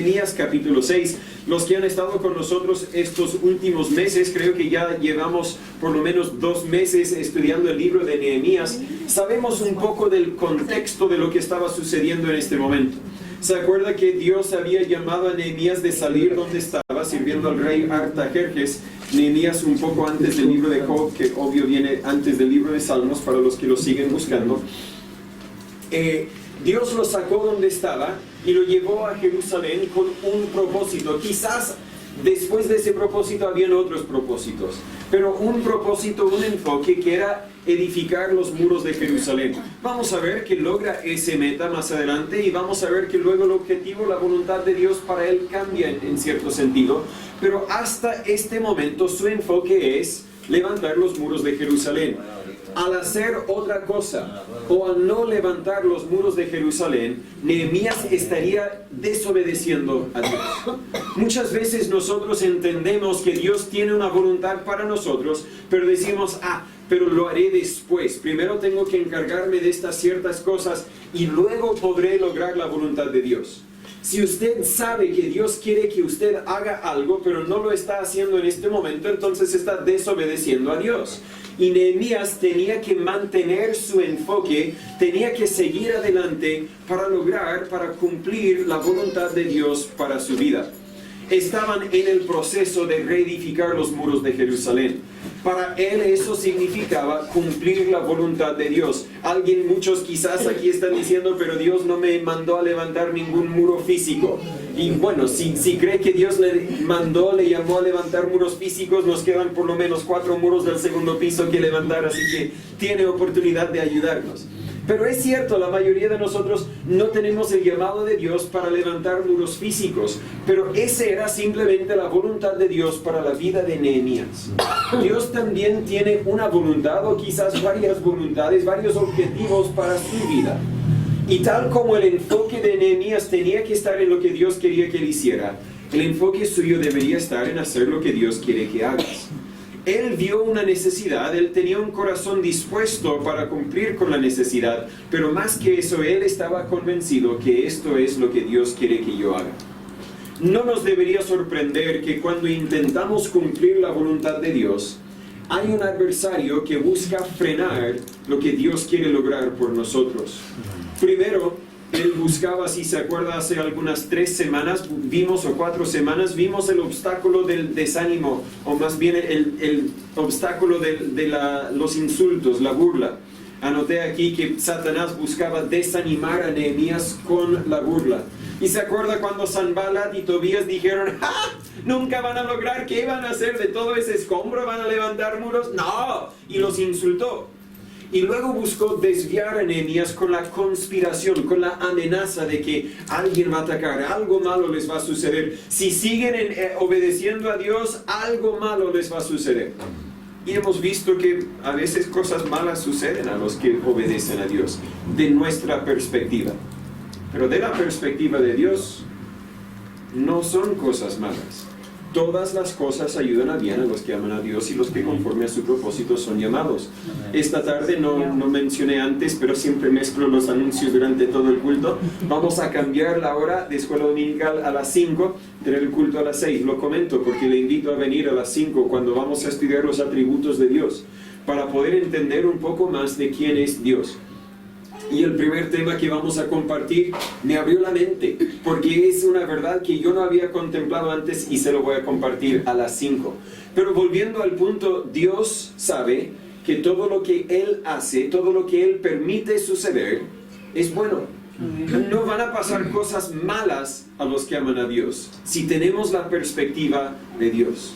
Nehemías capítulo 6. Los que han estado con nosotros estos últimos meses, creo que ya llevamos por lo menos 2 meses estudiando el libro de Nehemías, sabemos un poco del contexto de lo que estaba sucediendo en este momento. ¿Se acuerda que Dios había llamado a Nehemías de salir donde estaba, sirviendo al rey Artajerjes? Nehemías un poco antes del libro de Job, que obvio viene antes del libro de Salmos, para los que lo siguen buscando. Dios lo sacó donde estaba y lo llevó a Jerusalén con un propósito. Quizás después de ese propósito habían otros propósitos, pero un propósito, un enfoque que era edificar los muros de Jerusalén. Vamos a ver que logra ese meta más adelante y vamos a ver que luego el objetivo, la voluntad de Dios para él cambia en cierto sentido, pero hasta este momento su enfoque es levantar los muros de Jerusalén. Al hacer otra cosa o al no levantar los muros de Jerusalén, Nehemías estaría desobedeciendo a Dios. Muchas veces nosotros entendemos que Dios tiene una voluntad para nosotros, pero decimos, pero lo haré después. Primero tengo que encargarme de estas ciertas cosas y luego podré lograr la voluntad de Dios. Si usted sabe que Dios quiere que usted haga algo, pero no lo está haciendo en este momento, entonces está desobedeciendo a Dios. Y Nehemías tenía que mantener su enfoque, tenía que seguir adelante para cumplir la voluntad de Dios para su vida. Estaban en el proceso de reedificar los muros de Jerusalén. Para él eso significaba cumplir la voluntad de Dios. Muchos quizás aquí están diciendo, pero Dios no me mandó a levantar ningún muro físico. Y bueno, si cree que Dios le llamó a levantar muros físicos, nos quedan por lo menos 4 muros del segundo piso que levantar, así que tiene oportunidad de ayudarnos. Pero es cierto, la mayoría de nosotros no tenemos el llamado de Dios para levantar muros físicos, pero esa era simplemente la voluntad de Dios para la vida de Nehemías. Dios también tiene una voluntad, o quizás varias voluntades, varios objetivos para su vida. Y tal como el enfoque de Nehemías tenía que estar en lo que Dios quería que él hiciera, el enfoque suyo debería estar en hacer lo que Dios quiere que hagas. Él vio una necesidad, él tenía un corazón dispuesto para cumplir con la necesidad, pero más que eso, él estaba convencido que esto es lo que Dios quiere que yo haga. No nos debería sorprender que cuando intentamos cumplir la voluntad de Dios, hay un adversario que busca frenar lo que Dios quiere lograr por nosotros. Primero, él buscaba, si se acuerda, hace algunas 3 semanas o 4 semanas, vimos el obstáculo del desánimo, o más bien el obstáculo de los insultos, la burla. Anoté aquí que Satanás buscaba desanimar a Nehemías con la burla. Y se acuerda cuando Sanballat y Tobías dijeron, nunca van a lograr, ¿qué van a hacer de todo ese escombro? ¿Van a levantar muros? No, y los insultó. Y luego buscó desviar a Nehemías con la conspiración, con la amenaza de que alguien va a atacar, algo malo les va a suceder. Si siguen obedeciendo a Dios, algo malo les va a suceder. Y hemos visto que a veces cosas malas suceden a los que obedecen a Dios, de nuestra perspectiva. Pero de la perspectiva de Dios, no son cosas malas. Todas las cosas ayudan a bien a los que aman a Dios y los que conforme a su propósito son llamados. Esta tarde no mencioné antes, pero siempre mezclo los anuncios durante todo el culto. Vamos a cambiar la hora de escuela dominical a las 5, tener el culto a las 6. Lo comento porque le invito a venir a las 5 cuando vamos a estudiar los atributos de Dios, para poder entender un poco más de quién es Dios. Y el primer tema que vamos a compartir me abrió la mente, porque es una verdad que yo no había contemplado antes y se lo voy a compartir a las 5. Pero volviendo al punto, Dios sabe que todo lo que Él hace, todo lo que Él permite suceder, es bueno. No van a pasar cosas malas a los que aman a Dios, si tenemos la perspectiva de Dios.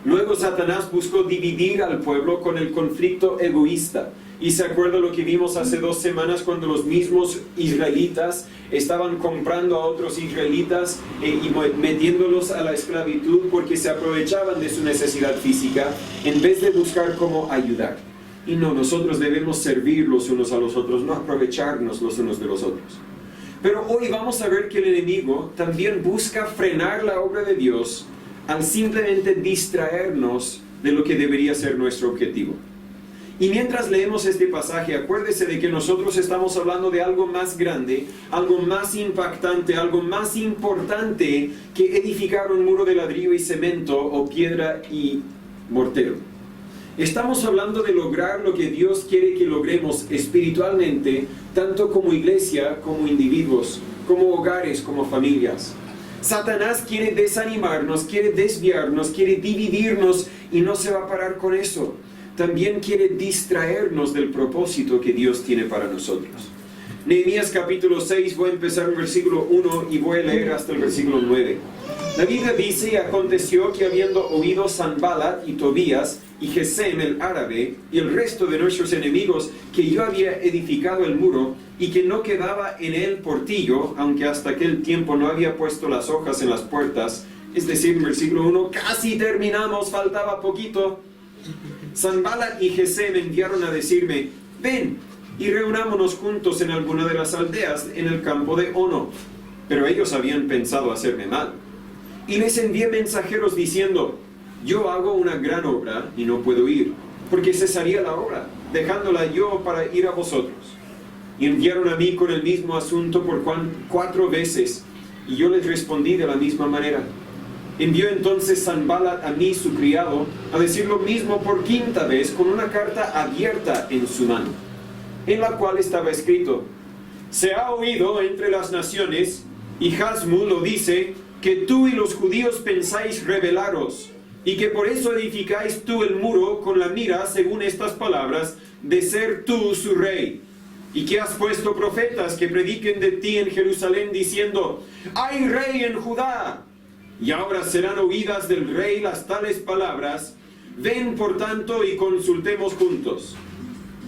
Luego Satanás buscó dividir al pueblo con el conflicto egoísta. Y se acuerda lo que vimos hace 2 semanas cuando los mismos israelitas estaban comprando a otros israelitas y metiéndolos a la esclavitud porque se aprovechaban de su necesidad física en vez de buscar cómo ayudar. Y no, nosotros debemos servir los unos a los otros, no aprovecharnos los unos de los otros. Pero hoy vamos a ver que el enemigo también busca frenar la obra de Dios al simplemente distraernos de lo que debería ser nuestro objetivo. Y mientras leemos este pasaje, acuérdese de que nosotros estamos hablando de algo más grande, algo más impactante, algo más importante que edificar un muro de ladrillo y cemento o piedra y mortero. Estamos hablando de lograr lo que Dios quiere que logremos espiritualmente, tanto como iglesia, como individuos, como hogares, como familias. Satanás quiere desanimarnos, quiere desviarnos, quiere dividirnos y no se va a parar con eso. También quiere distraernos del propósito que Dios tiene para nosotros. Nehemías capítulo 6, voy a empezar en el versículo 1 y voy a leer hasta el versículo 9. La Biblia dice: y aconteció que habiendo oído Sanballat y Tobías y Gesem el árabe y el resto de nuestros enemigos que yo había edificado el muro y que no quedaba en él portillo, aunque hasta aquel tiempo no había puesto las hojas en las puertas, es decir, en versículo 1, casi terminamos, faltaba poquito. Sanballat y Gesem enviaron a decirme: ven y reunámonos juntos en alguna de las aldeas en el campo de Ono. Pero ellos habían pensado hacerme mal. Y les envié mensajeros diciendo: yo hago una gran obra y no puedo ir, porque cesaría la obra, dejándola yo para ir a vosotros. Y enviaron a mí con el mismo asunto por 4 veces, y yo les respondí de la misma manera. Envió entonces Sanballat a mí, su criado, a decir lo mismo por 5ª vez, con una carta abierta en su mano, en la cual estaba escrito: se ha oído entre las naciones, y Hasmu lo dice, que tú y los judíos pensáis rebelaros, y que por eso edificáis tú el muro con la mira, según estas palabras, de ser tú su rey. Y que has puesto profetas que prediquen de ti en Jerusalén, diciendo: hay rey en Judá. Y ahora serán oídas del rey las tales palabras: ven por tanto y consultemos juntos.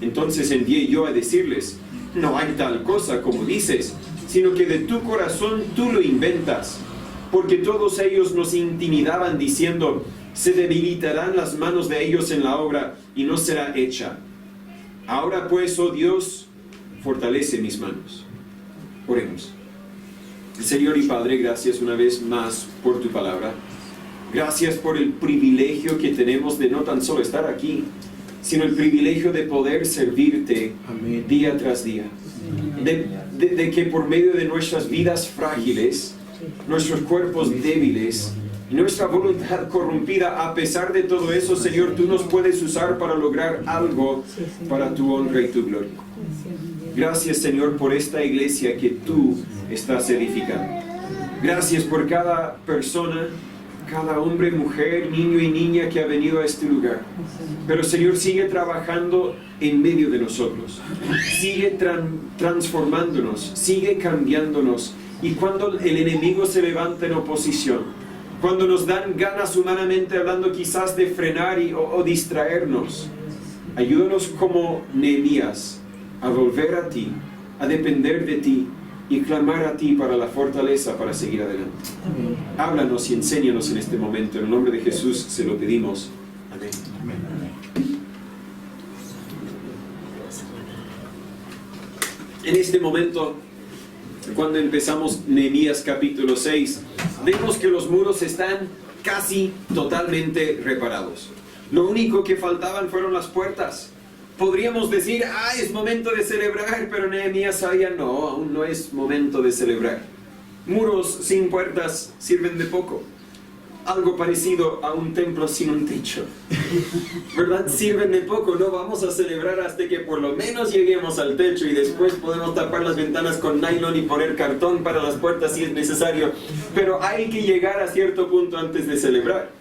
Entonces envié yo a decirles: no hay tal cosa como dices, sino que de tu corazón tú lo inventas. Porque todos ellos nos intimidaban diciendo: se debilitarán las manos de ellos en la obra y no será hecha. Ahora pues, oh Dios, fortalece mis manos. Oremos. Señor y Padre, gracias una vez más por tu palabra. Gracias por el privilegio que tenemos de no tan solo estar aquí, sino el privilegio de poder servirte día tras día. De que por medio de nuestras vidas frágiles, nuestros cuerpos débiles, nuestra voluntad corrompida, a pesar de todo eso, Señor, tú nos puedes usar para lograr algo para tu honra y tu gloria. Gracias, Señor, por esta iglesia que tú estás edificando. Gracias por cada persona, cada hombre, mujer, niño y niña que ha venido a este lugar. Pero, Señor, sigue trabajando en medio de nosotros. Sigue transformándonos, sigue cambiándonos. Y cuando el enemigo se levanta en oposición, cuando nos dan ganas humanamente hablando quizás de frenar o distraernos, ayúdanos como Nehemías a volver a ti, a depender de ti y clamar a ti para la fortaleza para seguir adelante. Amén. Háblanos y enséñanos en este momento. En el nombre de Jesús se lo pedimos. Amén. Amén. En este momento, cuando empezamos Nehemías capítulo 6, vemos que los muros están casi totalmente reparados. Lo único que faltaban fueron las puertas. Podríamos decir: es momento de celebrar, pero Nehemías sabía: no, aún no es momento de celebrar. Muros sin puertas sirven de poco. Algo parecido a un templo sin un techo, ¿verdad? Sirven de poco. No vamos a celebrar hasta que por lo menos lleguemos al techo, y después podemos tapar las ventanas con nylon y poner cartón para las puertas si es necesario. Pero hay que llegar a cierto punto antes de celebrar.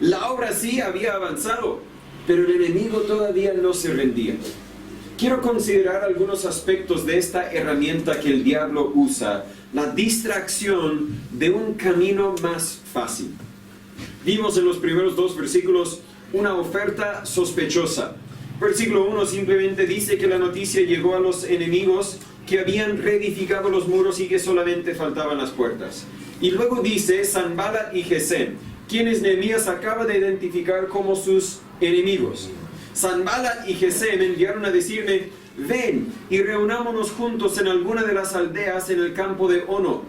La obra sí había avanzado, pero el enemigo todavía no se rendía. Quiero considerar algunos aspectos de esta herramienta que el diablo usa: la distracción de un camino más fácil. Vimos en los primeros 2 versículos una oferta sospechosa. Versículo 1 simplemente dice que la noticia llegó a los enemigos que habían reedificado los muros y que solamente faltaban las puertas. Y luego dice Sanballat y Gesem, quienes Nehemías acaba de identificar como sus enemigos. Sanballat y Gesem enviaron a decirme: ven y reunámonos juntos en alguna de las aldeas en el campo de Ono.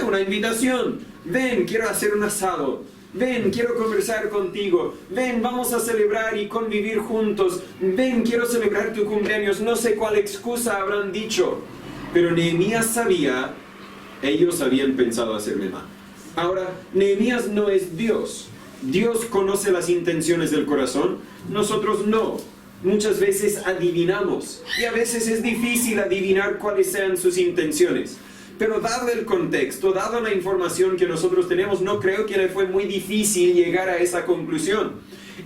Una invitación: ven, quiero hacer un asado. ven, quiero conversar contigo, ven, vamos a celebrar y convivir juntos, ven, quiero celebrar tu cumpleaños, no sé cuál excusa habrán dicho, pero Nehemías sabía, ellos habían pensado hacerme mal. Ahora, Nehemías no es Dios. Dios conoce las intenciones del corazón, nosotros no. Muchas veces adivinamos y a veces es difícil adivinar cuáles sean sus intenciones. Pero dado el contexto, dado la información que nosotros tenemos, no creo que le fue muy difícil llegar a esa conclusión.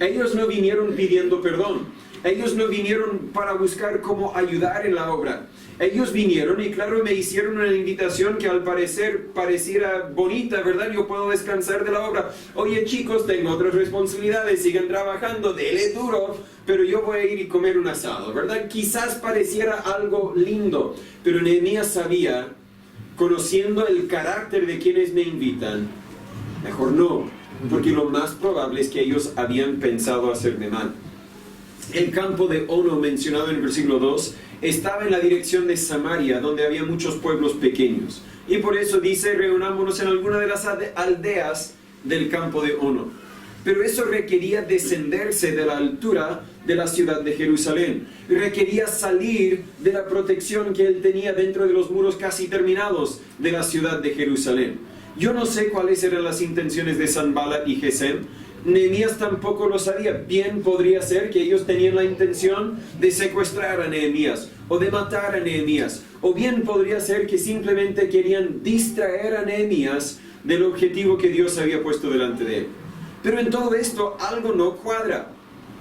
Ellos no vinieron pidiendo perdón. Ellos no vinieron para buscar cómo ayudar en la obra. Ellos vinieron y claro, me hicieron una invitación que al parecer pareciera bonita, ¿verdad? Yo puedo descansar de la obra. Oye chicos, tengo otras responsabilidades, sigan trabajando, dele duro, pero yo voy a ir y comer un asado, ¿verdad? Quizás pareciera algo lindo, pero Nehemías sabía, conociendo el carácter de quienes me invitan, mejor no, porque lo más probable es que ellos habían pensado hacerme mal. El campo de Ono mencionado en el versículo 2 estaba en la dirección de Samaria, donde había muchos pueblos pequeños. Y por eso dice, reunámonos en alguna de las aldeas del campo de Ono. Pero eso requería descenderse de la altura de la ciudad de Jerusalén. Requería salir de la protección que él tenía dentro de los muros casi terminados de la ciudad de Jerusalén. Yo no sé cuáles eran las intenciones de Sanballat y Gesem. Nehemías tampoco lo sabía. Bien podría ser que ellos tenían la intención de secuestrar a Nehemías o de matar a Nehemías. O bien podría ser que simplemente querían distraer a Nehemías del objetivo que Dios había puesto delante de él. Pero en todo esto algo no cuadra.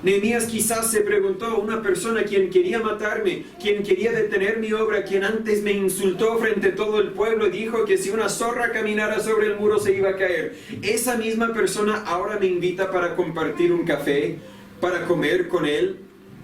Nehemías quizás se preguntó, una persona quien quería matarme, quien quería detener mi obra, quien antes me insultó frente a todo el pueblo y dijo que si una zorra caminara sobre el muro se iba a caer. Esa misma persona ahora me invita para compartir un café, para comer con él.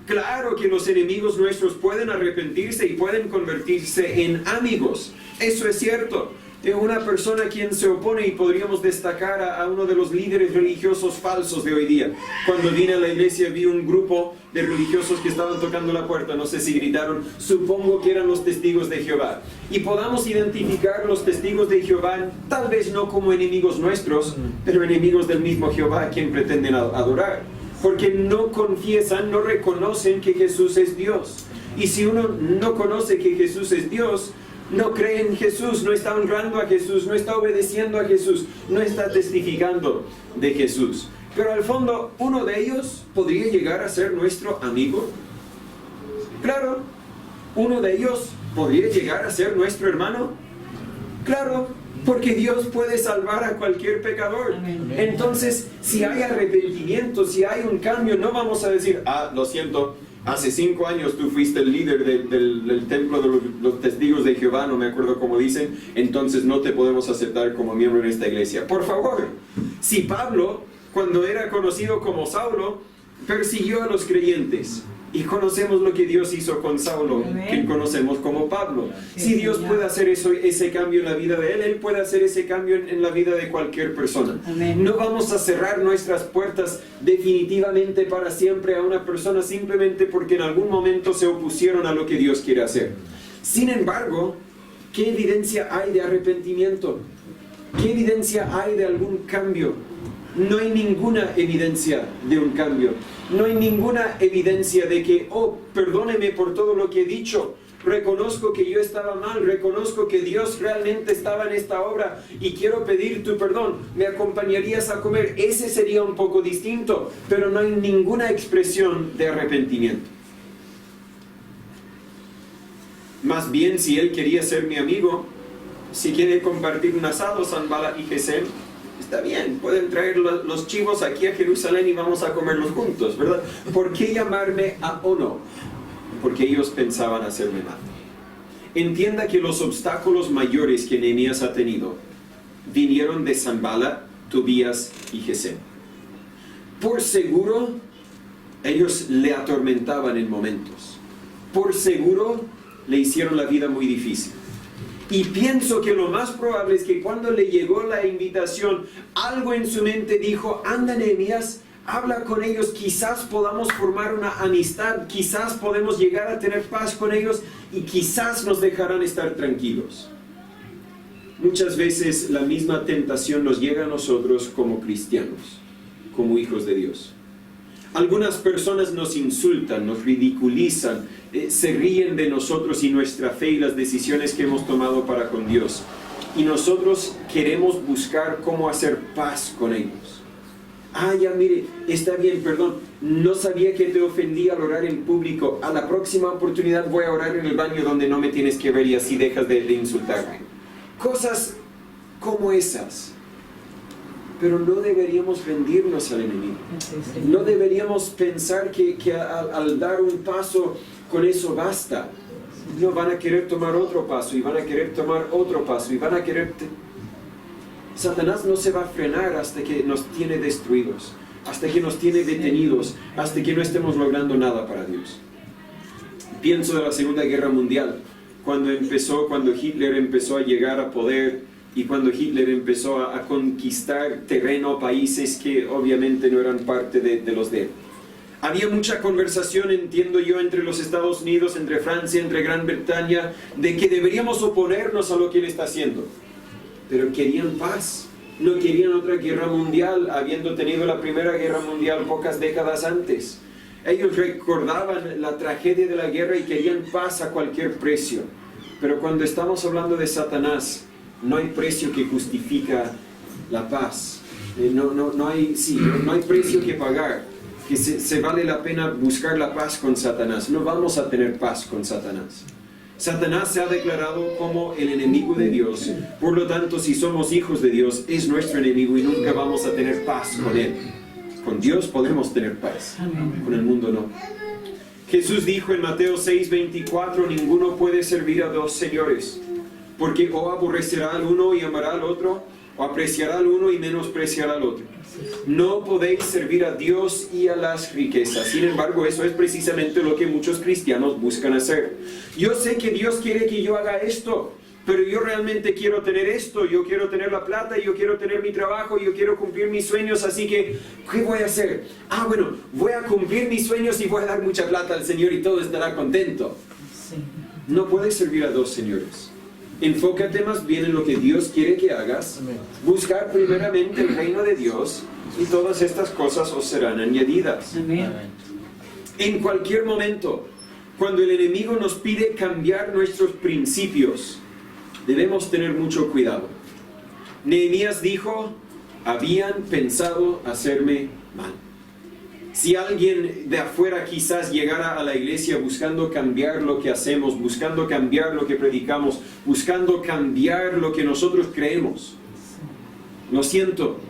Claro que los enemigos nuestros pueden arrepentirse y pueden convertirse en amigos. Eso es cierto. Una persona quien se opone, y podríamos destacar a uno de los líderes religiosos falsos de hoy día. Cuando vine a la iglesia vi un grupo de religiosos que estaban tocando la puerta, no sé si gritaron, supongo que eran los testigos de Jehová. Y podamos identificar los testigos de Jehová, tal vez no como enemigos nuestros, pero enemigos del mismo Jehová a quien pretenden adorar. Porque no confiesan, no reconocen que Jesús es Dios. Y si uno no conoce que Jesús es Dios, no cree en Jesús, no está honrando a Jesús, no está obedeciendo a Jesús, no está testificando de Jesús. Pero al fondo, uno de ellos podría llegar a ser nuestro amigo. Claro, uno de ellos podría llegar a ser nuestro hermano. Claro, porque Dios puede salvar a cualquier pecador. Entonces, si hay arrepentimiento, si hay un cambio, no vamos a decir, lo siento, hace 5 años tú fuiste el líder del templo de los testigos de Jehová, no me acuerdo cómo dicen, entonces no te podemos aceptar como miembro en esta iglesia. Por favor, si Pablo, cuando era conocido como Saulo, persiguió a los creyentes, y conocemos lo que Dios hizo con Saulo, que conocemos como Pablo. Si Dios puede hacer ese cambio en la vida de él puede hacer ese cambio en la vida de cualquier persona. No vamos a cerrar nuestras puertas definitivamente para siempre a una persona simplemente porque en algún momento se opusieron a lo que Dios quiere hacer. Sin embargo, ¿qué evidencia hay de arrepentimiento? ¿Qué evidencia hay de algún cambio? No hay ninguna evidencia de un cambio. No hay ninguna evidencia de que, perdóneme por todo lo que he dicho. Reconozco que yo estaba mal. Reconozco que Dios realmente estaba en esta obra y quiero pedir tu perdón. ¿Me acompañarías a comer? Ese sería un poco distinto, pero no hay ninguna expresión de arrepentimiento. Más bien, si él quería ser mi amigo, si quiere compartir un asado, Sanballat y Gesem, está bien, pueden traer los chivos aquí a Jerusalén y vamos a comerlos juntos, ¿verdad? ¿Por qué llamarme a Ono? Porque ellos pensaban hacerme mal. Entienda que los obstáculos mayores que Nehemías ha tenido vinieron de Sanballat, Tobías y Gesem. Por seguro, ellos le atormentaban en momentos. Por seguro, le hicieron la vida muy difícil. Y pienso que lo más probable es que cuando le llegó la invitación, algo en su mente dijo, anda Nehemías, habla con ellos, quizás podamos formar una amistad, quizás podemos llegar a tener paz con ellos y quizás nos dejarán estar tranquilos. Muchas veces la misma tentación nos llega a nosotros como cristianos, como hijos de Dios. Algunas personas nos insultan, nos ridiculizan, se ríen de nosotros y nuestra fe y las decisiones que hemos tomado para con Dios. Y nosotros queremos buscar cómo hacer paz con ellos. Ah, ya mire, está bien, perdón, no sabía que te ofendí al orar en público. A la próxima oportunidad voy a orar en el baño donde no me tienes que ver y así dejas de insultarme. Cosas como esas. Pero no deberíamos rendirnos al enemigo. No deberíamos pensar que al dar un paso con eso basta. No, van a querer tomar otro paso y van a querer tomar otro paso y van a querer... Satanás no se va a frenar hasta que nos tiene destruidos, hasta que nos tiene detenidos, hasta que no estemos logrando nada para Dios. Pienso de la Segunda Guerra Mundial, cuando Hitler empezó a llegar a poder y cuando Hitler empezó a conquistar terreno, países que obviamente no eran parte de los de él. Había mucha conversación, entiendo yo, entre los Estados Unidos, entre Francia, entre Gran Bretaña, de que deberíamos oponernos a lo que él está haciendo. Pero querían paz, no querían otra guerra mundial, habiendo tenido la Primera Guerra Mundial pocas décadas antes. Ellos recordaban la tragedia de la guerra y querían paz a cualquier precio. Pero cuando estamos hablando de Satanás, no hay precio que justifica la paz. No hay precio que pagar, que se vale la pena buscar la paz con Satanás. No vamos a tener paz con Satanás. Satanás se ha declarado como el enemigo de Dios. Por lo tanto, si somos hijos de Dios, es nuestro enemigo y nunca vamos a tener paz con él. Con Dios podemos tener paz, con el mundo no. Jesús dijo en Mateo 6:24, ninguno puede servir a dos señores, porque o aborrecerá al uno y amará al otro, o apreciará al uno y menospreciará al otro. No podéis servir a Dios y a las riquezas. Sin embargo, eso es precisamente lo que muchos cristianos buscan hacer. Yo sé que Dios quiere que yo haga esto, pero yo realmente quiero tener esto, yo quiero tener la plata, yo quiero tener mi trabajo, yo quiero cumplir mis sueños, así que, ¿qué voy a hacer? Ah, bueno, voy a cumplir mis sueños y voy a dar mucha plata al Señor y todo estará contento. No puedes servir a dos señores. Enfócate más bien en lo que Dios quiere que hagas, buscar primeramente el reino de Dios y todas estas cosas os serán añadidas. Amén. En cualquier momento, cuando el enemigo nos pide cambiar nuestros principios, debemos tener mucho cuidado. Nehemías dijo, habían pensado hacerme mal. Si alguien de afuera quizás llegara a la iglesia buscando cambiar lo que hacemos, buscando cambiar lo que predicamos, buscando cambiar lo que nosotros creemos, lo siento,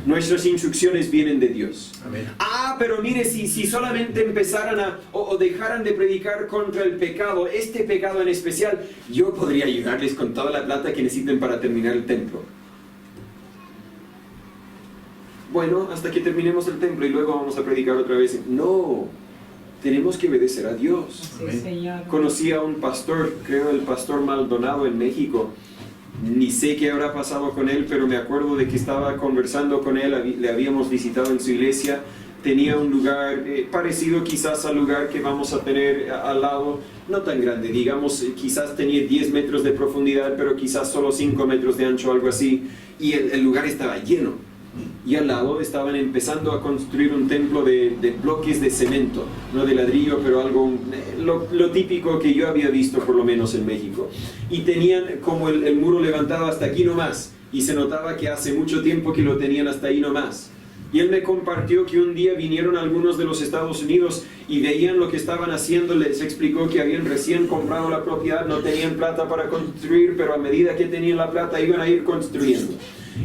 nuestras instrucciones vienen de Dios. Amén. Ah, pero mire, si solamente empezaran o dejaran de predicar contra el pecado, este pecado en especial, yo podría ayudarles con toda la plata que necesiten para terminar el templo. Bueno, hasta que terminemos el templo y luego vamos a predicar otra vez. No, tenemos que obedecer a Dios. Sí, Señor. Conocí a un pastor, creo el pastor Maldonado en México. Ni sé qué habrá pasado con él, pero me acuerdo de que estaba conversando con él, le habíamos visitado en su iglesia. Tenía un lugar parecido quizás al lugar que vamos a tener al lado, no tan grande, digamos, quizás tenía 10 metros de profundidad, pero quizás solo 5 metros de ancho, algo así, y el lugar estaba lleno. Y al lado estaban empezando a construir un templo de bloques de cemento, no de ladrillo, pero algo, lo típico que yo había visto por lo menos en México. Y tenían como el muro levantado hasta aquí nomás, y se notaba que hace mucho tiempo que lo tenían hasta ahí nomás. Y él me compartió que un día vinieron algunos de los Estados Unidos y veían lo que estaban haciendo. Les explicó que habían recién comprado la propiedad, no tenían plata para construir, pero a medida que tenían la plata iban a ir construyendo.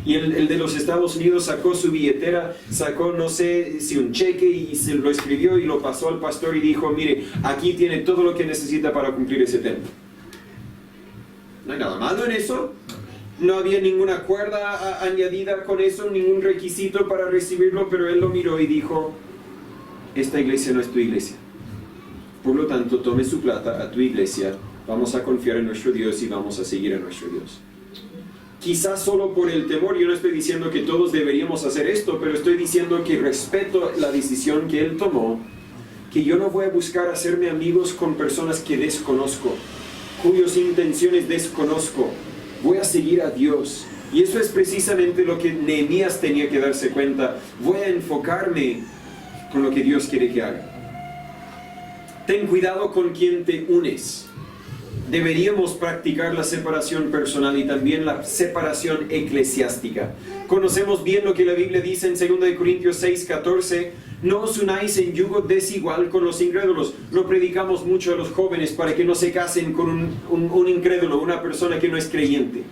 Y el de los Estados Unidos sacó su billetera, sacó no sé si un cheque y se lo escribió y lo pasó al pastor y dijo, mire, aquí tiene todo lo que necesita para cumplir ese templo. No hay nada malo en eso. No había ninguna cuerda añadida con eso, ningún requisito para recibirlo, pero él lo miró y dijo, esta iglesia no es tu iglesia. Por lo tanto, tome su plata a tu iglesia, vamos a confiar en nuestro Dios y vamos a seguir a nuestro Dios. Quizás solo por el temor, yo no estoy diciendo que todos deberíamos hacer esto, pero estoy diciendo que respeto la decisión que él tomó, que yo no voy a buscar hacerme amigos con personas que desconozco, cuyas intenciones desconozco. voy a seguir a Dios. Y eso es precisamente lo que Nehemías tenía que darse cuenta. Voy a enfocarme con lo que Dios quiere que haga. Ten cuidado con quien te unes. Deberíamos practicar la separación personal y también la separación eclesiástica. Conocemos bien lo que la Biblia dice en 2 Corintios 6:14. No os unáis en yugo desigual con los incrédulos. Lo predicamos mucho a los jóvenes para que no se casen con un incrédulo, una persona que no es creyente.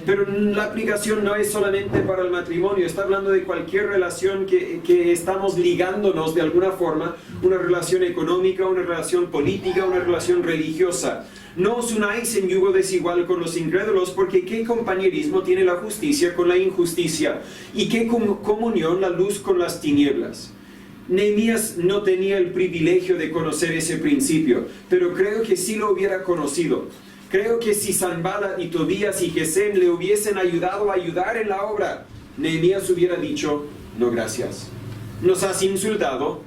Pero la aplicación no es solamente para el matrimonio, está hablando de cualquier relación que estamos ligándonos de alguna forma, una relación económica, una relación política, una relación religiosa. No os unáis en yugo desigual con los incrédulos, porque ¿qué compañerismo tiene la justicia con la injusticia? ¿Y qué comunión la luz con las tinieblas? Nehemías no tenía el privilegio de conocer ese principio, pero creo que sí lo hubiera conocido. Creo que si Sanballat y Tobías y Gesem le hubiesen ayudado a ayudar en la obra, Nehemías hubiera dicho, no gracias. Nos has insultado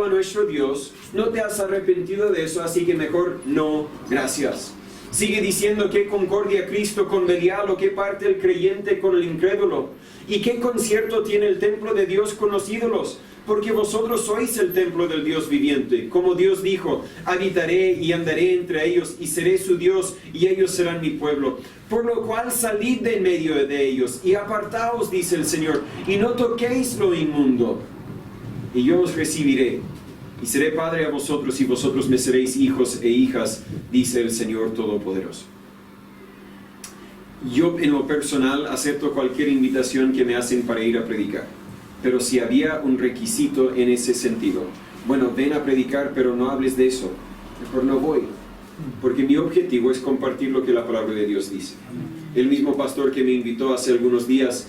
a nuestro Dios, no te has arrepentido de eso, así que mejor no gracias. Sigue diciendo qué concordia Cristo con Belial o qué parte el creyente con el incrédulo. ¿Y qué concierto tiene el templo de Dios con los ídolos? Porque vosotros sois el templo del Dios viviente. Como Dios dijo, habitaré y andaré entre ellos y seré su Dios y ellos serán mi pueblo. Por lo cual salid de en medio de ellos y apartaos, dice el Señor, y no toquéis lo inmundo. Y yo os recibiré y seré padre a vosotros y vosotros me seréis hijos e hijas, dice el Señor Todopoderoso. Yo en lo personal acepto cualquier invitación que me hacen para ir a predicar. Pero si había un requisito en ese sentido, bueno, ven a predicar, pero no hables de eso, mejor no voy, porque mi objetivo es compartir lo que la palabra de Dios dice. El mismo pastor que me invitó hace algunos días,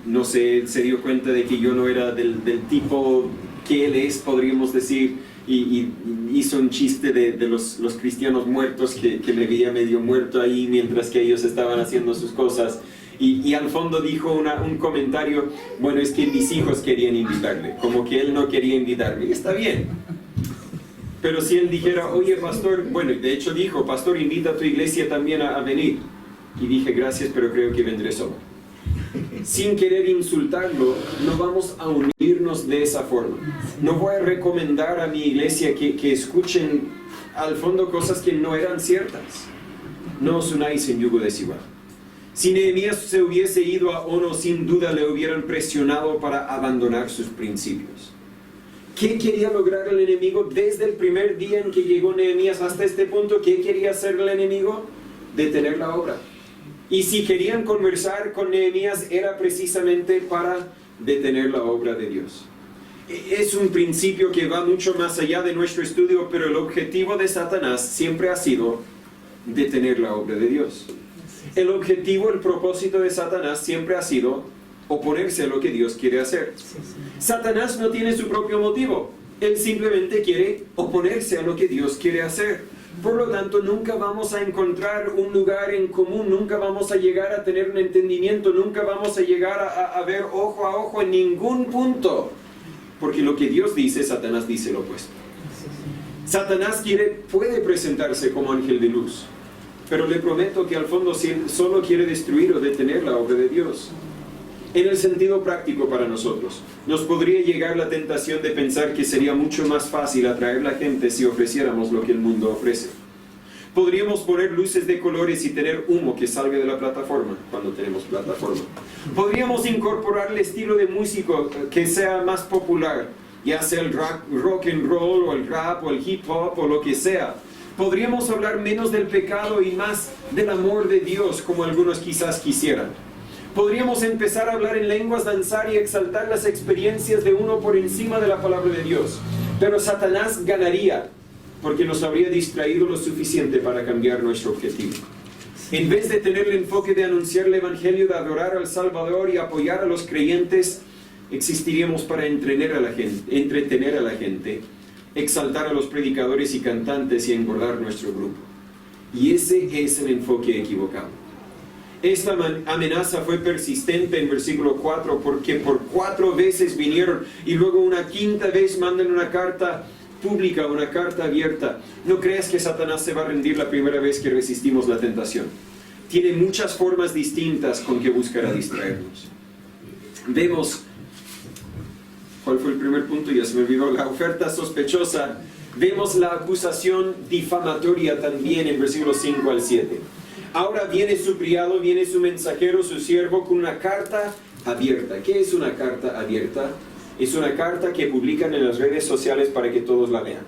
no sé, se dio cuenta de que yo no era del tipo que él es, podríamos decir, y hizo un chiste de los cristianos muertos, que me veía medio muerto ahí mientras que ellos estaban haciendo sus cosas. Y al fondo dijo un comentario, bueno, es que mis hijos querían invitarle, como que él no quería invitarme. Y está bien. Pero si él dijera, oye, pastor, bueno, de hecho dijo, pastor, invita a tu iglesia también a venir. Y dije, gracias, pero creo que vendré solo. Sin querer insultarlo, no vamos a unirnos de esa forma. No voy a recomendar a mi iglesia que escuchen al fondo cosas que no eran ciertas. No os unáis en yugo desigual. Si Nehemías se hubiese ido a Ono, sin duda le hubieran presionado para abandonar sus principios. ¿Qué quería lograr el enemigo desde el primer día en que llegó Nehemías hasta este punto? ¿Qué quería hacer el enemigo? Detener la obra. Y si querían conversar con Nehemías era precisamente para detener la obra de Dios. Es un principio que va mucho más allá de nuestro estudio, pero el objetivo de Satanás siempre ha sido detener la obra de Dios. El objetivo, el propósito de Satanás siempre ha sido oponerse a lo que Dios quiere hacer. Satanás no tiene su propio motivo. Él simplemente quiere oponerse a lo que Dios quiere hacer. Por lo tanto, nunca vamos a encontrar un lugar en común, nunca vamos a llegar a tener un entendimiento, nunca vamos a llegar a ver ojo a ojo en ningún punto. Porque lo que Dios dice, Satanás dice lo opuesto. Satanás puede presentarse como ángel de luz. Pero le prometo que al fondo solo quiere destruir o detener la obra de Dios. En el sentido práctico para nosotros, nos podría llegar la tentación de pensar que sería mucho más fácil atraer a la gente si ofreciéramos lo que el mundo ofrece. Podríamos poner luces de colores y tener humo que salga de la plataforma cuando tenemos plataforma. Podríamos incorporar el estilo de músico que sea más popular, ya sea el rock and roll o el rap o el hip hop o lo que sea. Podríamos hablar menos del pecado y más del amor de Dios, como algunos quizás quisieran. Podríamos empezar a hablar en lenguas, danzar y exaltar las experiencias de uno por encima de la palabra de Dios. Pero Satanás ganaría, porque nos habría distraído lo suficiente para cambiar nuestro objetivo. En vez de tener el enfoque de anunciar el Evangelio, de adorar al Salvador y apoyar a los creyentes, existiríamos para entretener a la gente, exaltar a los predicadores y cantantes y engordar nuestro grupo. Y ese es el enfoque equivocado. Esta amenaza fue persistente en versículo 4, porque por 4 veces vinieron y luego una quinta vez mandan una carta pública, una carta abierta. No creas que Satanás se va a rendir la primera vez que resistimos la tentación. tiene muchas formas distintas con que buscará distraernos. Vemos, ¿cuál fue el primer punto? Ya se me olvidó, la oferta sospechosa. Vemos la acusación difamatoria también en versículos 5 al 7. Ahora viene su criado, viene su mensajero, su siervo, con una carta abierta. ¿Qué es una carta abierta? Es una carta que publican en las redes sociales para que todos la vean.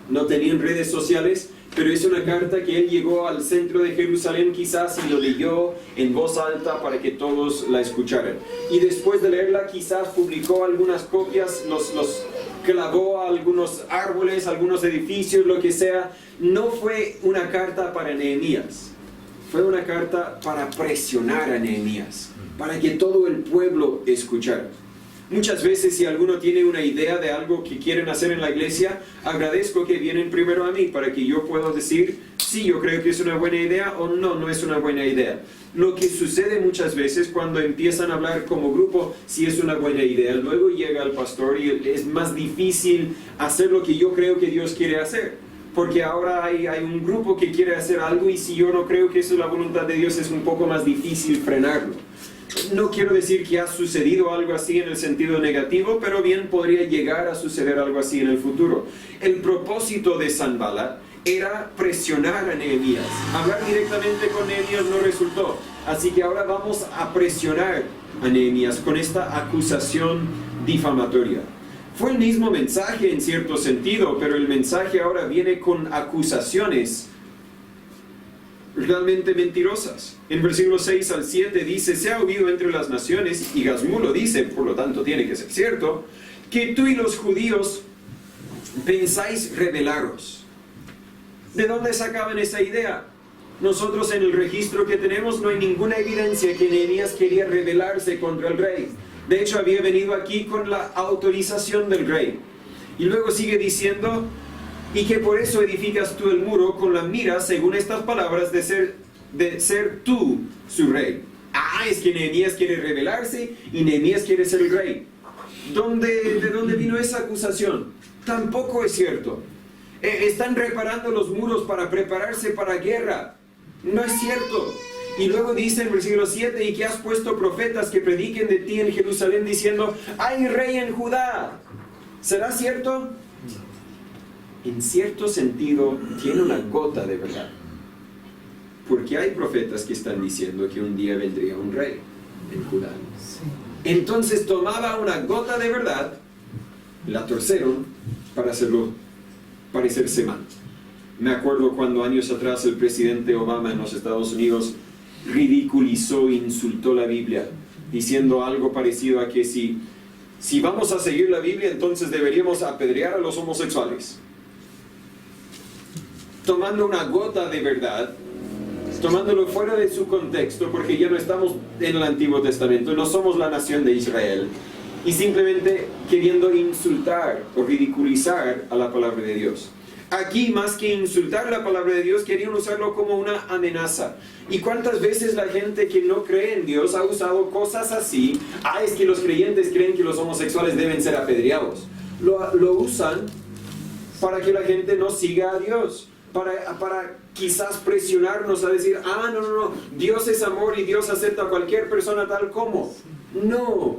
No tenían redes sociales, pero es una carta que él llegó al centro de Jerusalén quizás y lo leyó en voz alta para que todos la escucharan. Y después de leerla quizás publicó algunas copias, los clavó a algunos árboles, algunos edificios, lo que sea. No fue una carta para Nehemías, fue una carta para presionar a Nehemías, para que todo el pueblo escuchara. Muchas veces si alguno tiene una idea de algo que quieren hacer en la iglesia, agradezco que vienen primero a mí para que yo pueda decir, sí, yo creo que es una buena idea o no, no es una buena idea. Lo que sucede muchas veces cuando empiezan a hablar como grupo, sí es una buena idea, luego llega el pastor y es más difícil hacer lo que yo creo que Dios quiere hacer. Porque ahora hay un grupo que quiere hacer algo y si yo no creo que eso es la voluntad de Dios, es un poco más difícil frenarlo. No quiero decir que ha sucedido algo así en el sentido negativo, pero bien podría llegar a suceder algo así en el futuro. El propósito de Sanballat era presionar a Nehemías. Hablar directamente con Nehemías no resultó. Así que ahora vamos a presionar a Nehemías con esta acusación difamatoria. Fue el mismo mensaje en cierto sentido, pero el mensaje ahora viene con acusaciones realmente mentirosas. En versículos 6 al 7 dice, se ha oído entre las naciones, y Gazmú lo dice, por lo tanto tiene que ser cierto, que tú y los judíos pensáis rebelaros. ¿De dónde sacaban esa idea? Nosotros en el registro que tenemos no hay ninguna evidencia que Nehemías quería rebelarse contra el rey. De hecho había venido aquí con la autorización del rey. Y luego sigue diciendo, y que por eso edificas tú el muro con la mira, según estas palabras, de ser tú su rey. Es que Nehemías quiere rebelarse y Nehemías quiere ser el rey. ¿De dónde vino esa acusación? Tampoco es cierto. Están reparando los muros para prepararse para guerra. No es cierto. Y luego dice en versículo 7, y que has puesto profetas que prediquen de ti en Jerusalén diciendo, hay rey en Judá. ¿Será cierto? En cierto sentido, tiene una gota de verdad. Porque hay profetas que están diciendo que un día vendría un rey en Judá. Entonces tomaba una gota de verdad, la torcieron para hacerlo parecerse mal. Me acuerdo cuando años atrás el presidente Obama en los Estados Unidos ridiculizó e insultó la Biblia, diciendo algo parecido a que si vamos a seguir la Biblia, entonces deberíamos apedrear a los homosexuales. Tomando una gota de verdad, tomándolo fuera de su contexto, porque ya no estamos en el Antiguo Testamento, no somos la nación de Israel, y simplemente queriendo insultar o ridiculizar a la palabra de Dios. Aquí, más que insultar la palabra de Dios, querían usarlo como una amenaza. ¿Y cuántas veces la gente que no cree en Dios ha usado cosas así? Es que los creyentes creen que los homosexuales deben ser apedreados. Lo usan para que la gente no siga a Dios. Para quizás presionarnos a decir, no, Dios es amor y Dios acepta a cualquier persona tal como. No,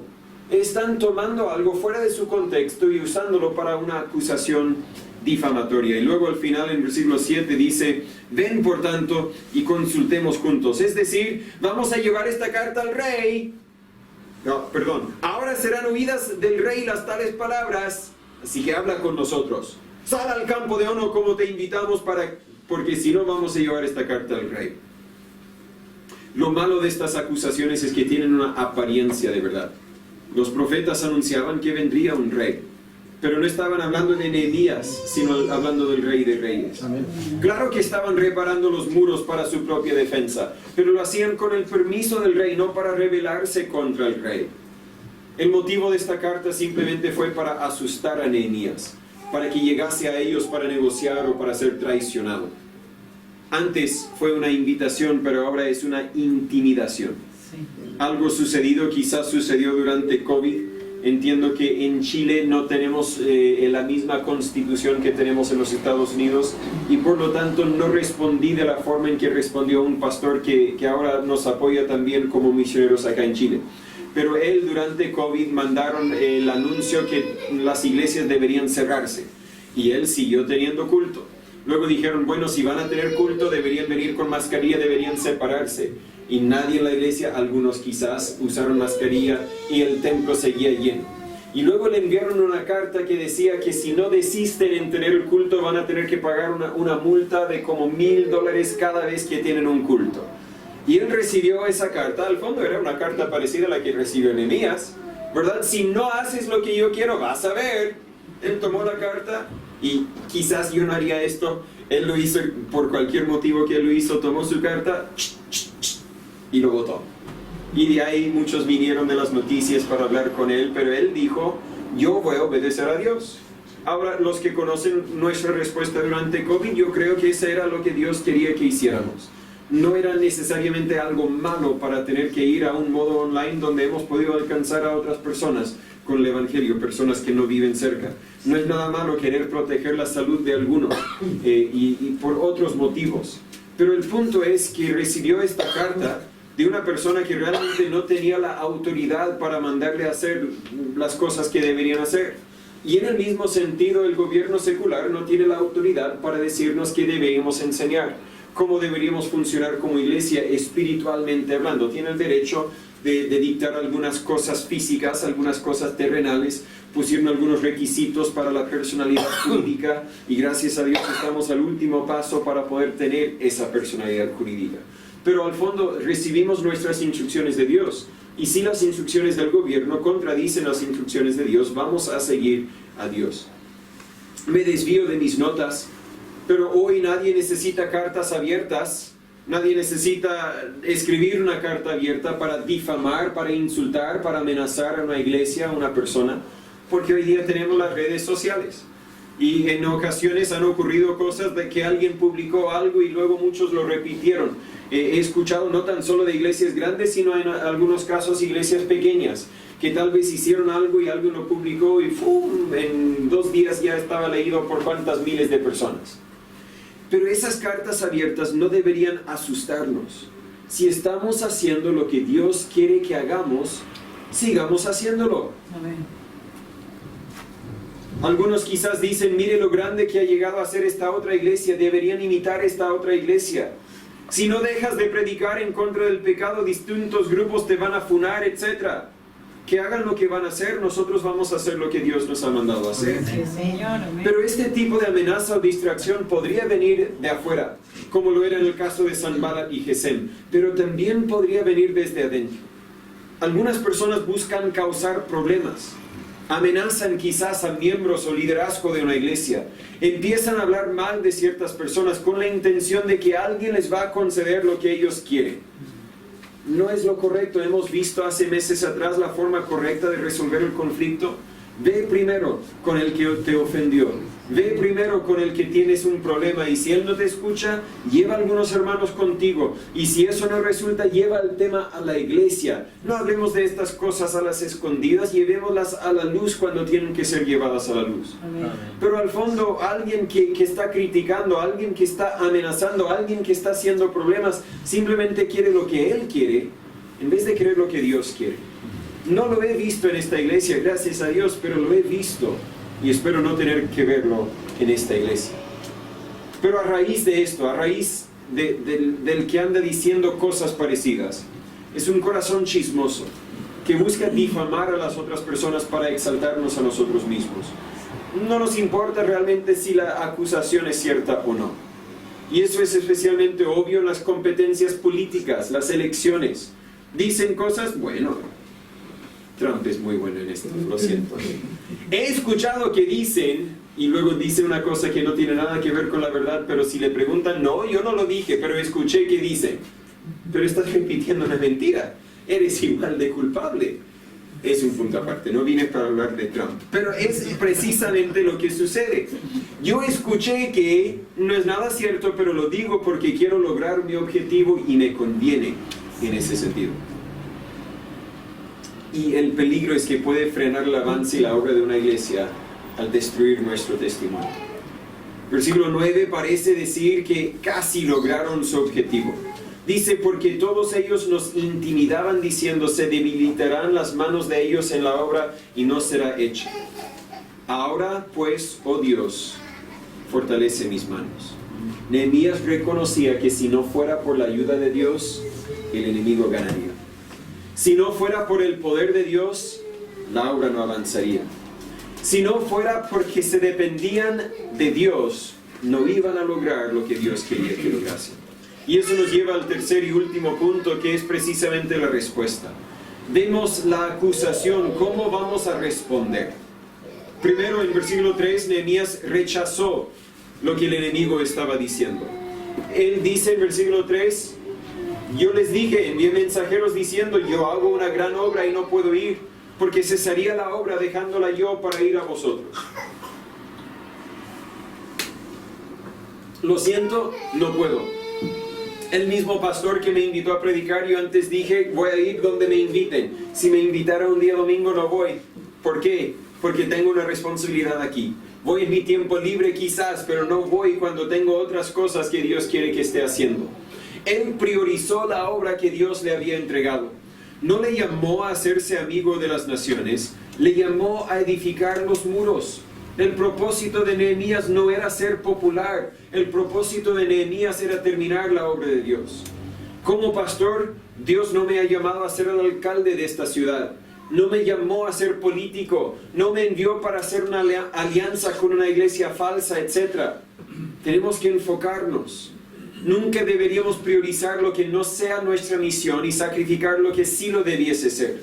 están tomando algo fuera de su contexto y usándolo para una acusación difamatoria. Y luego al final en versículo 7 dice, ven por tanto y consultemos juntos. Es decir, vamos a llevar esta carta al rey. Ahora serán oídas del rey las tales palabras, así que habla con nosotros. Sal al campo de Ono como te invitamos porque si no vamos a llevar esta carta al rey. Lo malo de estas acusaciones es que tienen una apariencia de verdad. Los profetas anunciaban que vendría un rey, pero no estaban hablando de Nehemías, sino hablando del Rey de Reyes. Amén. Claro que estaban reparando los muros para su propia defensa, pero lo hacían con el permiso del rey, no para rebelarse contra el rey. El motivo de esta carta simplemente fue para asustar a Nehemías, para que llegase a ellos para negociar o para ser traicionado. Antes fue una invitación, pero ahora es una intimidación. Sí. Algo sucedido, quizás sucedió durante COVID, Entiendo que en Chile no tenemos la misma constitución que tenemos en los Estados Unidos y por lo tanto no respondí de la forma en que respondió un pastor que ahora nos apoya también como misioneros acá en Chile. Pero él durante COVID mandaron el anuncio que las iglesias deberían cerrarse y él siguió teniendo culto. Luego dijeron, bueno, si van a tener culto deberían venir con mascarilla, deberían separarse. Y nadie en la iglesia, algunos quizás, usaron mascarilla y el templo seguía lleno. Y luego le enviaron una carta que decía que si no desisten en tener el culto van a tener que pagar una multa de como $1,000 cada vez que tienen un culto. Y él recibió esa carta, al fondo era una carta parecida a la que recibió Nehemías, ¿verdad? Si no haces lo que yo quiero, vas a ver. Él tomó la carta y quizás yo no haría esto. Él lo hizo por cualquier motivo que él lo hizo, tomó su carta y lo votó. Y de ahí muchos vinieron de las noticias para hablar con él, pero él dijo, yo voy a obedecer a Dios. Ahora, los que conocen nuestra respuesta durante COVID, yo creo que eso era lo que Dios quería que hiciéramos. No era necesariamente algo malo para tener que ir a un modo online donde hemos podido alcanzar a otras personas con el Evangelio, personas que no viven cerca. No es nada malo querer proteger la salud de algunos y por otros motivos. Pero el punto es que recibió esta carta de una persona que realmente no tenía la autoridad para mandarle a hacer las cosas que deberían hacer. Y en el mismo sentido, el gobierno secular no tiene la autoridad para decirnos qué debemos enseñar, cómo deberíamos funcionar como iglesia espiritualmente hablando. Tiene el derecho de dictar algunas cosas físicas, algunas cosas terrenales, pusieron algunos requisitos para la personalidad jurídica y gracias a Dios estamos al último paso para poder tener esa personalidad jurídica. Pero al fondo recibimos nuestras instrucciones de Dios y si las instrucciones del gobierno contradicen las instrucciones de Dios, vamos a seguir a Dios. Me desvío de mis notas, pero hoy nadie necesita cartas abiertas. Nadie necesita escribir una carta abierta para difamar, para insultar, para amenazar a una iglesia, a una persona, porque hoy día tenemos las redes sociales. Y en ocasiones han ocurrido cosas de que alguien publicó algo y luego muchos lo repitieron. He escuchado no tan solo de iglesias grandes, sino en algunos casos iglesias pequeñas, que tal vez hicieron algo y alguien lo publicó y ¡fum! En 2 días ya estaba leído por cuántas miles de personas. Pero esas cartas abiertas no deberían asustarnos. Si estamos haciendo lo que Dios quiere que hagamos, sigamos haciéndolo. Amén. Algunos quizás dicen, mire lo grande que ha llegado a ser esta otra iglesia, deberían imitar esta otra iglesia. Si no dejas de predicar en contra del pecado, distintos grupos te van a funar, etc. Que hagan lo que van a hacer, nosotros vamos a hacer lo que Dios nos ha mandado a hacer. Pero este tipo de amenaza o distracción podría venir de afuera, como lo era en el caso de Sanballat y Gesem, pero también podría venir desde adentro. Algunas personas buscan causar problemas, amenazan quizás a miembros o liderazgo de una iglesia, empiezan a hablar mal de ciertas personas con la intención de que alguien les va a conceder lo que ellos quieren. No es lo correcto. Hemos visto hace meses atrás la forma correcta de resolver el conflicto. Ve primero con el que te ofendió. Ve primero con el que tienes un problema y si él no te escucha, lleva a algunos hermanos contigo. Y si eso no resulta, lleva el tema a la iglesia. No hablemos de estas cosas a las escondidas, llevémoslas a la luz cuando tienen que ser llevadas a la luz. Amén. Pero al fondo, alguien que está criticando, alguien que está amenazando, alguien que está haciendo problemas, simplemente quiere lo que él quiere, en vez de querer lo que Dios quiere. No lo he visto en esta iglesia, gracias a Dios, pero lo he visto. Y espero no tener que verlo en esta iglesia. Pero a raíz de esto, a raíz del que anda diciendo cosas parecidas, es un corazón chismoso que busca difamar a las otras personas para exaltarnos a nosotros mismos. No nos importa realmente si la acusación es cierta o no. Y eso es especialmente obvio en las competencias políticas, las elecciones. Dicen cosas, bueno, Trump es muy bueno en esto, lo siento. He escuchado que dicen, y luego dice una cosa que no tiene nada que ver con la verdad, pero si le preguntan, no, yo no lo dije, pero escuché que dice. Pero estás repitiendo una mentira, eres igual de culpable. Es un punto aparte, no vine para hablar de Trump. Pero es precisamente lo que sucede. Yo escuché que no es nada cierto, pero lo digo porque quiero lograr mi objetivo y me conviene en ese sentido. y el peligro es que puede frenar el avance y la obra de una iglesia al destruir nuestro testimonio. Versículo 9 parece decir que casi lograron su objetivo. Dice, porque todos ellos nos intimidaban diciendo, se debilitarán las manos de ellos en la obra y no será hecha. Ahora pues, oh Dios, fortalece mis manos. Nehemías reconocía que si no fuera por la ayuda de Dios, el enemigo ganaría. Si no fuera por el poder de Dios, la obra no avanzaría. Si no fuera porque se dependían de Dios, no iban a lograr lo que Dios quería que lograsen. Y eso nos lleva al tercer y último punto, que es precisamente la respuesta. Vemos la acusación, ¿cómo vamos a responder? Primero, en versículo 3, Nehemías rechazó lo que el enemigo estaba diciendo. Él dice en versículo 3, yo les dije, envié mensajeros diciendo, yo hago una gran obra y no puedo ir, porque cesaría la obra dejándola yo para ir a vosotros. Lo siento, no puedo. El mismo pastor que me invitó a predicar, yo antes dije, voy a ir donde me inviten. Si me invitara un día domingo, no voy. ¿Por qué? Porque tengo una responsabilidad aquí. Voy en mi tiempo libre quizás, pero no voy cuando tengo otras cosas que Dios quiere que esté haciendo. Él priorizó la obra que Dios le había entregado. No le llamó a hacerse amigo de las naciones, le llamó a edificar los muros. El propósito de Nehemías no era ser popular, el propósito de Nehemías era terminar la obra de Dios. Como pastor, Dios no me ha llamado a ser el alcalde de esta ciudad, no me llamó a ser político, no me envió para hacer una alianza con una iglesia falsa, etc. Tenemos que enfocarnos. Nunca deberíamos priorizar lo que no sea nuestra misión y sacrificar lo que sí lo debiese ser.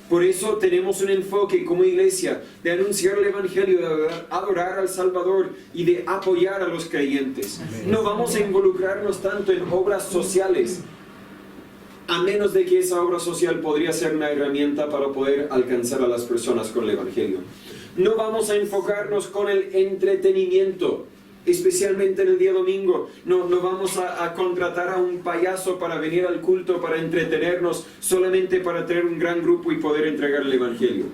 Por eso tenemos un enfoque como iglesia de anunciar el Evangelio, de adorar al Salvador y de apoyar a los creyentes. No vamos a involucrarnos tanto en obras sociales, a menos de que esa obra social podría ser una herramienta para poder alcanzar a las personas con el Evangelio. No vamos a enfocarnos con el entretenimiento, especialmente en el día domingo. No vamos a contratar a un payaso para venir al culto, para entretenernos, solamente para tener un gran grupo y poder entregar el Evangelio.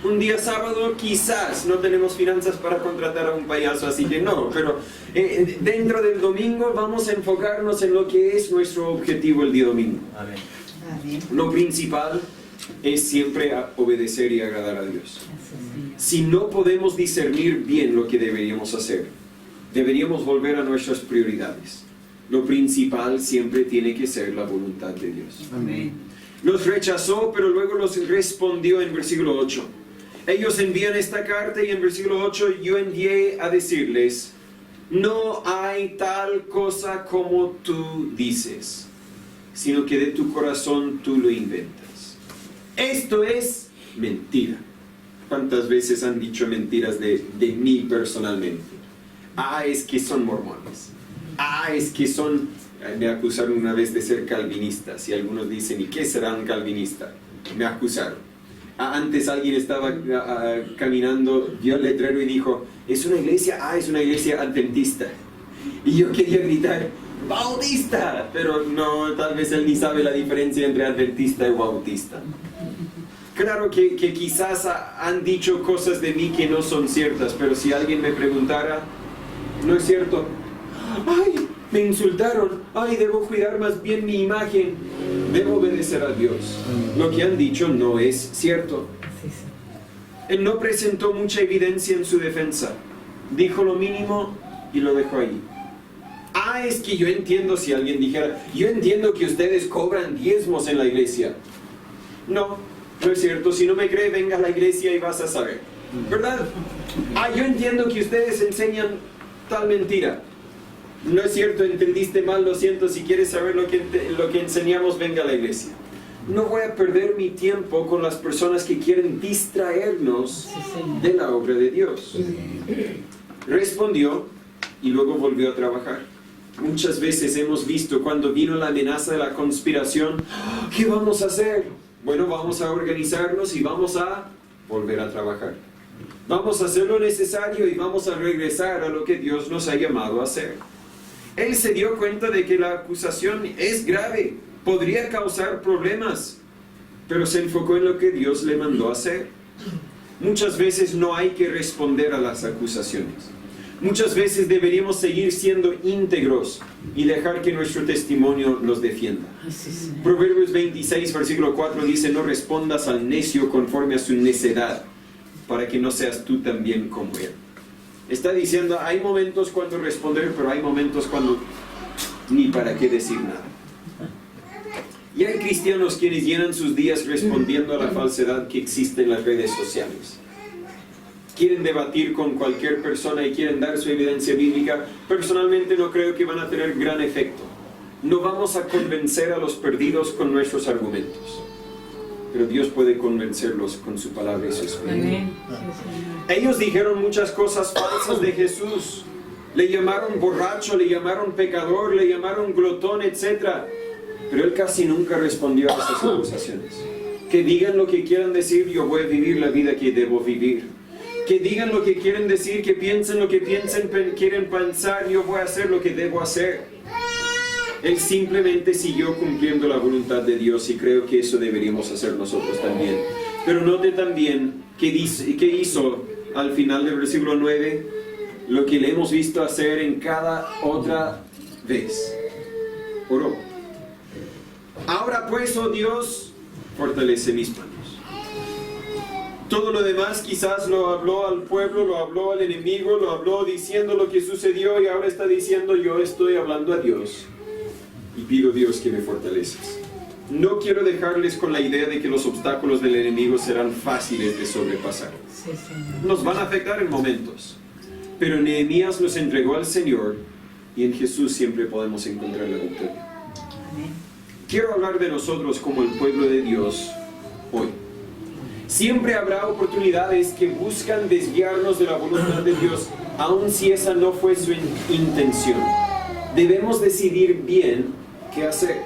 Un día sábado quizás no tenemos finanzas para contratar a un payaso, así que no, pero dentro del domingo vamos a enfocarnos en lo que es nuestro objetivo el día domingo. Amén. Amén. Lo principal es siempre obedecer y agradar a Dios. Si no podemos discernir bien lo que deberíamos hacer, deberíamos volver a nuestras prioridades. Lo principal siempre tiene que ser la voluntad de Dios. Amén. Los rechazó, pero luego los respondió en versículo 8. Ellos envían esta carta y en versículo 8 yo envié a decirles, no hay tal cosa como tú dices, sino que de tu corazón tú lo inventas. Esto es mentira. ¿Cuántas veces han dicho mentiras de mí personalmente? Es que son mormones. Es que son... Me acusaron una vez de ser calvinistas y algunos dicen, ¿y qué será un calvinista? Me acusaron. Antes alguien estaba caminando, vio el letrero y dijo, ¿es una iglesia? Es una iglesia adventista. Y yo quería gritar, ¡bautista! Pero no, tal vez él ni sabe la diferencia entre adventista y bautista. Claro que quizás han dicho cosas de mí que no son ciertas, pero si alguien me preguntara, no es cierto. ¡Ay! Me insultaron. Debo cuidar más bien mi imagen. Debo obedecer a Dios. Lo que han dicho no es cierto. Él no presentó mucha evidencia en su defensa. Dijo lo mínimo y lo dejó ahí. Es que yo entiendo, si alguien dijera, yo entiendo que ustedes cobran diezmos en la iglesia. No es cierto. Si no me cree, venga a la iglesia y vas a saber. ¿Verdad? Yo entiendo que ustedes enseñan tal mentira. No es cierto, entendiste mal, lo siento. Si quieres saber lo que enseñamos, venga a la iglesia. No voy a perder mi tiempo con las personas que quieren distraernos de la obra de Dios. Respondió y luego volvió a trabajar. Muchas veces hemos visto cuando vino la amenaza de la conspiración, ¿qué vamos a hacer? Bueno, vamos a organizarnos y vamos a volver a trabajar. Vamos a hacer lo necesario y vamos a regresar a lo que Dios nos ha llamado a hacer. Él se dio cuenta de que la acusación es grave, podría causar problemas. pero se enfocó en lo que Dios le mandó hacer. Muchas veces no hay que responder a las acusaciones. Muchas veces deberíamos seguir siendo íntegros y dejar que nuestro testimonio los defienda. Proverbios 26, versículo 4 dice: no respondas al necio conforme a su necedad, para que no seas tú también como él. Está diciendo, hay momentos cuando responder, pero hay momentos cuando ni para qué decir nada. Y hay cristianos quienes llenan sus días respondiendo a la falsedad que existe en las redes sociales. Quieren debatir con cualquier persona y quieren dar su evidencia bíblica. Personalmente no creo que van a tener gran efecto. No vamos a convencer a los perdidos con nuestros argumentos, pero Dios puede convencerlos con su palabra y su espíritu. Ellos dijeron muchas cosas falsas de Jesús. Le llamaron borracho, le llamaron pecador, le llamaron glotón, etc. Pero Él casi nunca respondió a esas acusaciones. Que digan lo que quieran decir, yo voy a vivir la vida que debo vivir. Que digan lo que quieren decir, que piensen lo que quieren pensar, yo voy a hacer lo que debo hacer. Él simplemente siguió cumpliendo la voluntad de Dios, y creo que eso deberíamos hacer nosotros también. Pero note también que hizo al final del versículo 9, lo que le hemos visto hacer en cada otra vez. Oró. Ahora pues, oh Dios, fortalece mis manos. Todo lo demás quizás lo habló al pueblo, lo habló al enemigo, lo habló diciendo lo que sucedió, y ahora está diciendo, yo estoy hablando a Dios y pido a Dios que me fortalezcas. No quiero dejarles con la idea de que los obstáculos del enemigo serán fáciles de sobrepasar. Nos van a afectar en momentos, pero Nehemías los entregó al Señor, y en Jesús siempre podemos encontrar la victoria. Quiero hablar de nosotros como el pueblo de Dios hoy. Siempre habrá oportunidades que buscan desviarnos de la voluntad de Dios, aun si esa no fue su intención. Debemos decidir bien qué hacer.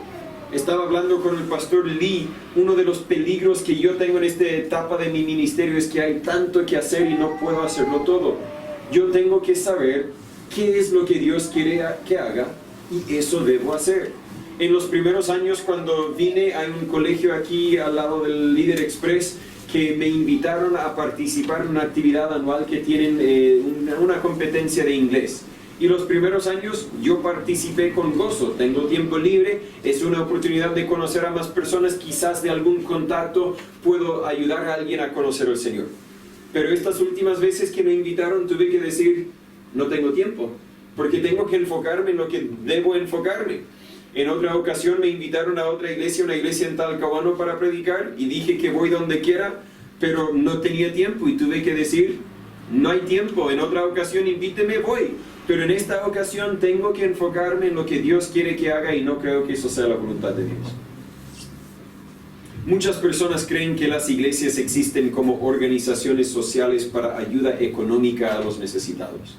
Estaba hablando con el pastor Lee. Uno de los peligros que yo tengo en esta etapa de mi ministerio es que hay tanto que hacer y no puedo hacerlo todo. Yo tengo que saber qué es lo que Dios quiere que haga, y eso debo hacer. En los primeros años, cuando vine a un colegio aquí al lado del Líder Express, que me invitaron a participar en una actividad anual que tienen una competencia de inglés. Y los primeros años yo participé con gozo. Tengo tiempo libre, es una oportunidad de conocer a más personas, quizás de algún contacto puedo ayudar a alguien a conocer al Señor. Pero estas últimas veces que me invitaron tuve que decir, no tengo tiempo, porque tengo que enfocarme en lo que debo enfocarme. En otra ocasión me invitaron a otra iglesia, una iglesia en Talcahuano, para predicar, y dije que voy donde quiera, pero no tenía tiempo y tuve que decir, no hay tiempo. En otra ocasión invíteme, voy, pero en esta ocasión tengo que enfocarme en lo que Dios quiere que haga, y no creo que eso sea la voluntad de Dios. Muchas personas creen que las iglesias existen como organizaciones sociales para ayuda económica a los necesitados.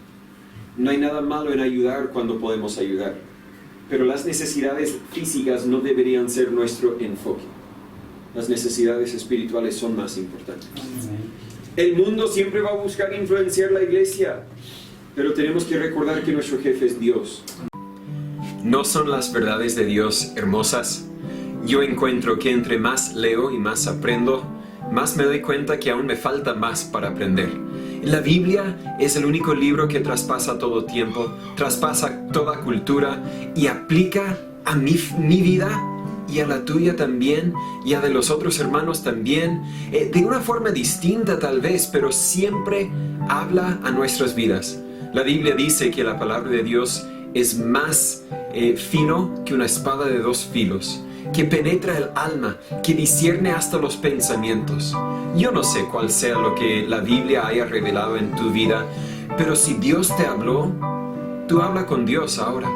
No hay nada malo en ayudar cuando podemos ayudar, pero las necesidades físicas no deberían ser nuestro enfoque. Las necesidades espirituales son más importantes. El mundo siempre va a buscar influenciar la iglesia, pero tenemos que recordar que nuestro jefe es Dios. ¿No son las verdades de Dios hermosas? Yo encuentro que entre más leo y más aprendo, más me doy cuenta que aún me falta más para aprender. La Biblia es el único libro que traspasa todo tiempo, traspasa toda cultura y aplica a mi vida y a la tuya también, y a de los otros hermanos también, de una forma distinta tal vez, pero siempre habla a nuestras vidas. La Biblia dice que la palabra de Dios es más fino que una espada de dos filos, que penetra el alma, que discierne hasta los pensamientos. Yo no sé cuál sea lo que la Biblia haya revelado en tu vida, pero si Dios te habló, tú habla con Dios ahora.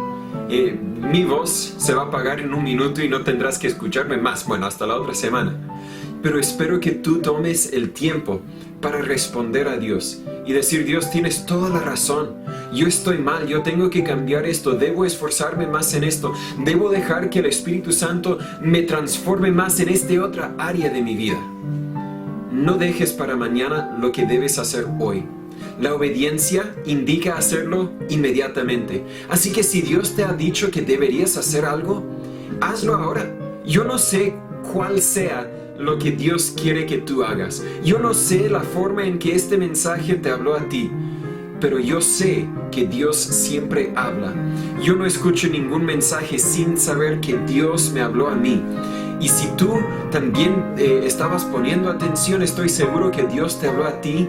Mi voz se va a apagar en un minuto y no tendrás que escucharme más, bueno, hasta la otra semana. Pero espero que tú tomes el tiempo para responder a Dios y decir, Dios, tienes toda la razón, yo estoy mal, yo tengo que cambiar esto, debo esforzarme más en esto, debo dejar que el Espíritu Santo me transforme más en esta otra área de mi vida. No dejes para mañana lo que debes hacer hoy. La obediencia indica hacerlo inmediatamente. Así que si Dios te ha dicho que deberías hacer algo, hazlo ahora. Yo no sé cuál sea lo que Dios quiere que tú hagas. Yo no sé la forma en que este mensaje te habló a ti, pero yo sé que Dios siempre habla. Yo no escucho ningún mensaje sin saber que Dios me habló a mí. Y si tú también estabas poniendo atención, estoy seguro que Dios te habló a ti.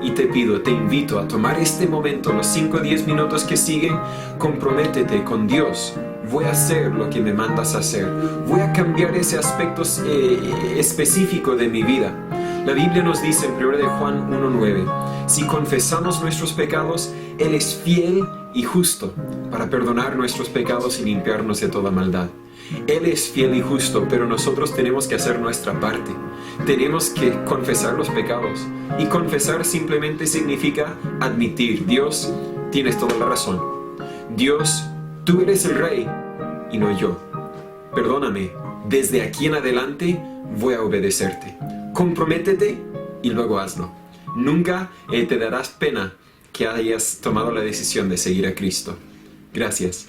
Y te invito a tomar este momento, los 5 o 10 minutos que siguen, comprométete con Dios. Voy a hacer lo que me mandas a hacer. Voy a cambiar ese aspecto específico de mi vida. La Biblia nos dice en 1 de Juan 1:9, si confesamos nuestros pecados, Él es fiel y justo para perdonar nuestros pecados y limpiarnos de toda maldad. Él es fiel y justo, pero nosotros tenemos que hacer nuestra parte. Tenemos que confesar los pecados. Y confesar simplemente significa admitir: Dios, tienes toda la razón. Dios, tú eres el Rey y no yo. Perdóname, desde aquí en adelante voy a obedecerte. Comprométete y luego hazlo. Nunca te darás pena que hayas tomado la decisión de seguir a Cristo. Gracias.